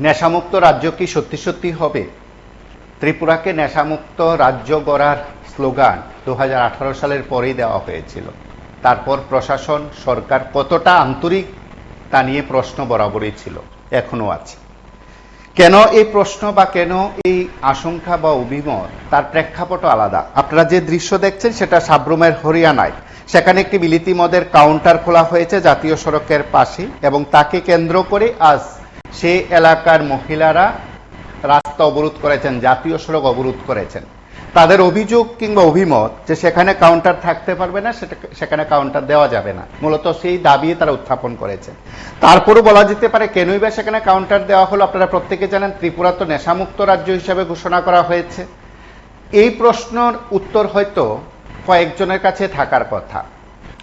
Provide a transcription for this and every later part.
নেশামুক্ত রাজ্য কি সত্যি সত্যি হবে? ত্রিপুরাকে নেশামুক্ত রাজ্য গড়ার স্লোগান 2018 সালের পরেই দেওয়া হয়েছিল। তারপর প্রশাসন সরকার কতটা আন্তরিক তা নিয়ে প্রশ্ন বরাবরই ছিল, এখনো আছে। কেন এই প্রশ্ন বা কেন এই আশঙ্কা বা অভিমত, তার প্রেক্ষাপট আলাদা। আপনারা যে দৃশ্য দেখছেন সেটা সাব্রুমের হরিয়ানায়। সেখানে একটি বিলিতি মদের কাউন্টার খোলা হয়েছে জাতীয় সড়কের পাশে, এবং তাকে কেন্দ্র করে আজ সেই এলাকার মহিলারা রাস্তা অবরোধ করেছেন, জাতীয় সড়ক অবরোধ করেছেন। তাদের অভিযোগ কিংবা অভিমত যে সেখানে কাউন্টার থাকতে পারবে না, সেখানে কাউন্টার দেওয়া যাবে না, মূলত সেই দাবি তারা উত্থাপন করেছেন। তারপরও বলা যেতে পারে কেনই বা সেখানে কাউন্টার দেওয়া হলো। আপনারা প্রত্যেকে জানেন ত্রিপুরা তো নেশামুক্ত রাজ্য হিসেবে ঘোষণা করা হয়েছে। এই প্রশ্নের উত্তর হয়তো কয়েকজনের কাছে থাকার কথা।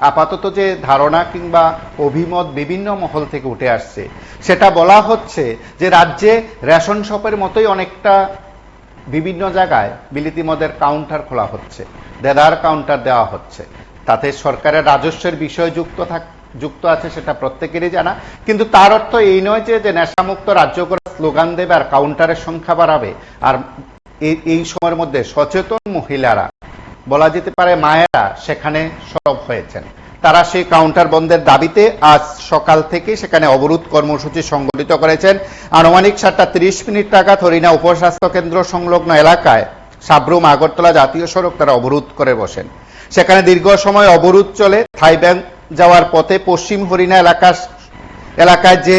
আপাতত যে ধারণা কিংবা অভিমত বিভিন্ন মহল থেকে উঠে আসছে, সেটা বলা হচ্ছে যে রাজ্যে রেশন শপের মতোই অনেকটা বিভিন্ন জায়গায় বিলিতি মদের কাউন্টার খোলা হচ্ছে, দেদার কাউন্টার দেওয়া হচ্ছে। তাতে সরকারের রাজস্বের বিষয় যুক্ত আছে, সেটা প্রত্যেকেরই জানা। কিন্তু তার অর্থ এই নয় যে নেশামুক্ত রাজ্য করার স্লোগান দেবে আর কাউন্টারের সংখ্যা বাড়াবে। আর এই সময়ের মধ্যে সচেতন মহিলারা, বলা যেতে পারে মায়েরা, সেখানে সরব হয়েছেন। তারা সেই কাউন্টার বন্ধের দাবিতে আজ সকাল থেকে সেখানে অবরোধ কর্মসূচি সংগঠিত করেছেন। আনুমানিক 7:30 নাগাদ হরিণা উপস্বাস্থ্য কেন্দ্র সংলগ্ন এলাকায় সাব্রুম আগরতলা জাতীয় সড়ক তারা অবরোধ করে বসেন। সেখানে দীর্ঘ সময় অবরোধ চলে। থাই ব্যাংক যাওয়ার পথে পশ্চিম হরিণা এলাকায় যে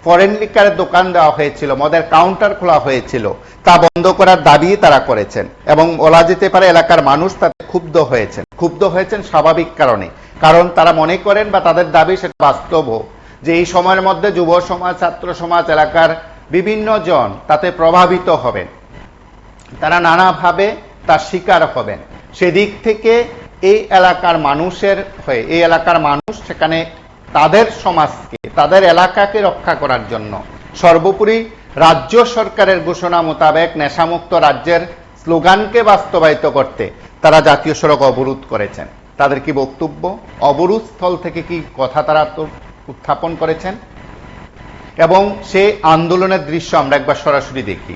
ফরেন লিকারের দোকান দেওয়া হয়েছিল, মদের কাউন্টার খোলা হয়েছিল, তা বন্ধ করার দাবি তারা করেছেন। এবং বলা যেতে পারে এলাকার মানুষ তাতে ক্ষুব্ধ হয়েছেন স্বাভাবিক কারণে। কারণ তারা মনে করেন বা তাদের দাবি সেটা বাস্তব, যে এই সময়ের মধ্যে যুব সমাজ, ছাত্র সমাজ, এলাকার বিভিন্ন জন তাতে প্রভাবিত হবেন, তারা নানাভাবে তার শিকার হবেন। সেদিক থেকে এই এলাকার মানুষের হয়ে, এই এলাকার মানুষ সেখানে তাদের সমাজকে, তাদের এলাকাকে রক্ষা করার জন্য সর্বোপরি রাজ্য সরকারের ঘোষণা মোতাবেক নেশামুক্ত রাজ্যের স্লোগানকে বাস্তবায়িত করতে তারা জাতীয় সড়ক অবরোধ করেছেন। তাদের কি বক্তব্য, অবরোধ স্থল থেকে কি কথা তারা উত্থাপন করেছেন, এবং সেই আন্দোলনের দৃশ্য আমরা একবার সরাসরি দেখি।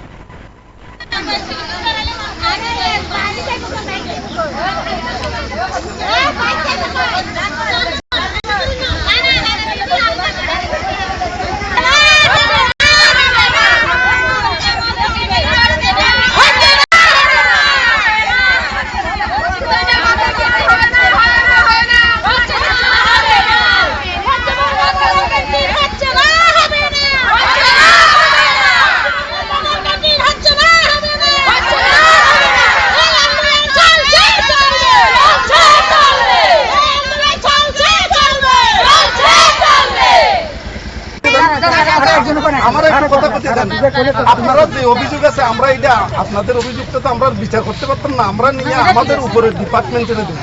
আপনারা যে অভিযোগ আছে, আমরা এটা আপনাদের অভিযোগটা তো আমরা বিচার করতে পারতাম না, আমরা নিয়ে আমাদের উপরে ডিপার্টমেন্টে দেবো,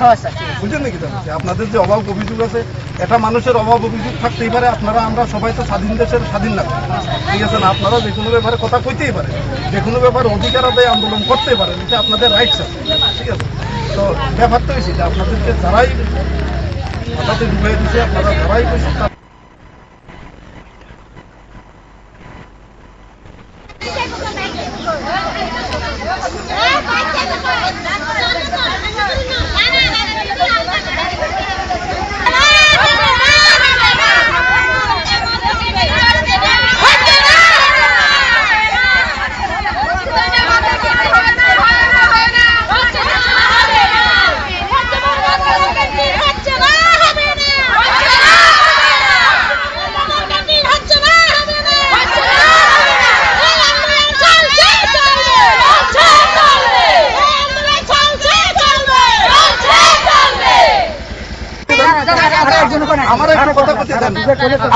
বুঝলেন নাকি? আপনাদের যে অভাব অভিযোগ আছে, এটা মানুষের অভাব অভিযোগ থাকতেই পারে। আপনারা, আমরা সবাই তো স্বাধীন দেশের স্বাধীন নাগরিক, ঠিক আছে না? আপনারা যে কোনো ব্যাপারে কথা কইতেই পারে, যে কোনো ব্যাপারে অধিকার আদায় আন্দোলন করতেই পারেন, এটা আপনাদের রাইটস আছে, ঠিক আছে? তো ব্যাপারটা হয়েছে যে আপনাদেরকে যারাই হঠাৎ ডুবাই দিচ্ছে, আপনারা যারাই কইছে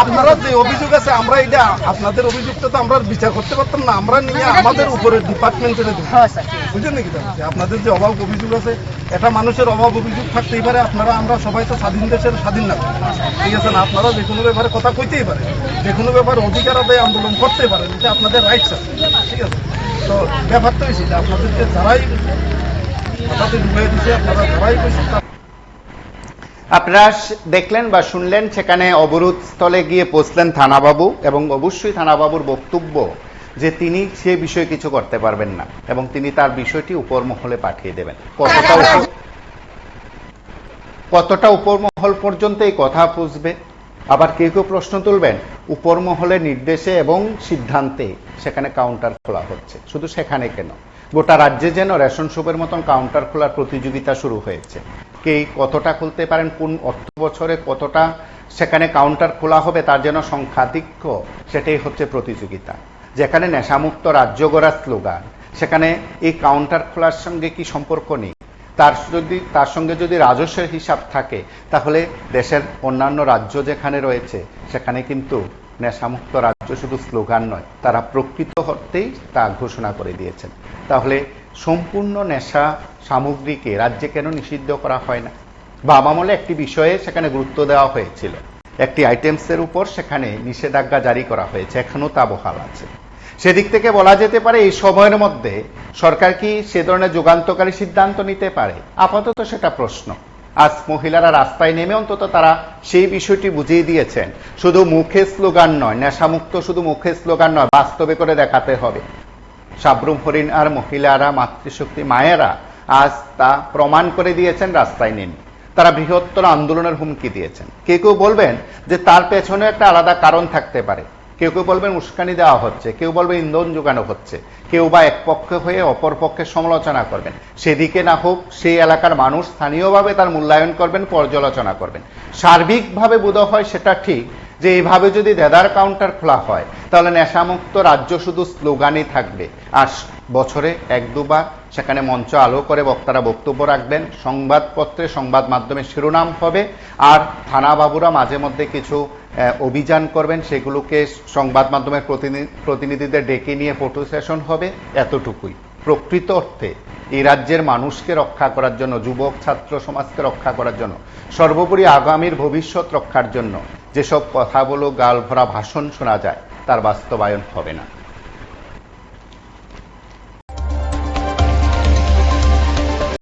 আপনারা যে অভিযোগ আছে, আমরা এটা আপনাদের অভিযোগটা তো আমরা বিচার করতে পারতাম না, আমরা নিয়ে আমাদের উপরে ডিপার্টমেন্টে দেবো, বুঝলেন নাকি? আপনাদের যে অভাব অভিযোগ আছে, এটা মানুষের অভাব অভিযোগ থাকতেই পারে। আপনারা, আমরা সবাই তো স্বাধীন দেশের স্বাধীন নাগরিক, ঠিক আছে না? আপনারা যে কোনো ব্যাপারে কথা কইতেই পারে, যে কোনো ব্যাপারে অধিকার আদায় আন্দোলন করতেই পারেন, এটা আপনাদের রাইটস আছে, ঠিক আছে? তো ব্যাপারটা হয়েছে যে আপনাদেরকে যারাই হঠাৎ ডুবাই দিচ্ছে, আপনারা যারাই কইছে আপনারা দেখলেন বা শুনলেন, সেখানে অবরোধ স্থলে গিয়ে পৌঁছলেন থানাবাবু, এবং অবশ্যই থানাবাবুর বক্তব্য যে তিনি সে বিষয়ে কিছু করতে পারবেন না এবং তিনি তার বিষয়টি উপর মহলে পাঠিয়ে দেবেন। কতটা উপর মহল পর্যন্ত এই কথা পুষবে? আবার কেউ কেউ প্রশ্ন তুলবেন, উপর মহলের নির্দেশে এবং সিদ্ধান্তে সেখানে কাউন্টার খোলা হচ্ছে, শুধু সেখানে কেন, গোটা রাজ্যে যেন রেশন শপের মতন কাউন্টার খোলার প্রতিযোগিতা শুরু হয়েছে। কে কতটা খুলতে পারেন, কোন অর্থ বছরে কতটা সেখানে কাউন্টার খোলা হবে, তার যেন সংখ্যাধিক্য, সেটাই হচ্ছে প্রতিযোগিতা। যেখানে নেশামুক্ত রাজ্য গড়ার স্লোগান, সেখানে এই কাউন্টার খোলার সঙ্গে কি সম্পর্ক নেই? তার সঙ্গে যদি রাজস্বের হিসাব থাকে, তাহলে দেশের অন্যান্য রাজ্য যেখানে রয়েছে সেখানে কিন্তু নেশামুক্ত রাজ্য শুধু স্লোগান নয়, তারা প্রকৃত অর্থেই তা ঘোষণা করে দিয়েছেন। তাহলে সম্পূর্ণ নেশা সামগ্রীকে রাজ্যে কেন নিষিদ্ধ করা হয় না? বাম আমলে একটি বিষয়ে সেখানে গুরুত্ব দেওয়া হয়েছিল, একটি আইটেমসের উপর সেখানে নিষেধাজ্ঞা জারি করা হয়েছে, এখনো তা বহাল আছে। সেদিক থেকে বলা যেতে পারে এই সময়ের মধ্যে সরকার কি সে ধরনের যুগান্তকারী সিদ্ধান্ত নিতে পারে? আপাতত সেটা প্রশ্ন। আজ মহিলারা রাস্তায় নেমে অন্তত তারা সেই বিষয়টি বুঝিয়ে দিয়েছেন, শুধু মুখে স্লোগান নয়, নেশামুক্ত শুধু মুখে স্লোগান নয়, বাস্তবে করে দেখাতে হবে। সাবরুম হরিণ আর মহিলারা, মাতৃশক্তি মায়েরা আজ তা প্রমাণ করে দিয়েছেন রাস্তায় নেমে। তারা বৃহত্তর আন্দোলনের হুমকি দিয়েছেন। কেউ কেউ বলবেন যে তার পেছনে একটা আলাদা কারণ থাকতে পারে, কেউ কেউ বলবেন উস্কানি দেওয়া হচ্ছে, কেউ বলবে ইন্ধন যোগানো হচ্ছে, কেউ বা এক পক্ষে হয়ে অপর পক্ষের সমালোচনা করবেন। সেদিকে না হোক, সেই এলাকার মানুষ স্থানীয়ভাবে তার মূল্যায়ন করবেন, পর্যালোচনা করবেন। সার্বিকভাবে বোধ হয় সেটা ঠিক যে এইভাবে যদি দেদার কাউন্টার খোলা হয়, তাহলে নেশামুক্ত রাজ্য শুধু স্লোগানই থাকবে, আর বছরে এক দুবার সেখানে মঞ্চ আলো করে বক্তারা বক্তব্য রাখবেন, সংবাদপত্রে সংবাদ মাধ্যমে শিরোনাম হবে, আর থানাবাবুরা মাঝে মধ্যে কিছু অভিযান করবেন, সেগুলোকে সংবাদ মাধ্যমের প্রতিনিধিদের ডেকে নিয়ে ফটো সেশন হবে, এতটুকুই। প্রকৃত অর্থে এই রাজ্যের মানুষকে রক্ষা করার জন্য, যুবক ছাত্র সমাজকে রক্ষা করার জন্য, সর্বোপরি আগামীর ভবিষ্যৎ রক্ষার জন্য যেসব কথাগুলো গাল ভরা ভাষণ শোনা যায়, তার বাস্তবায়ন হবে না।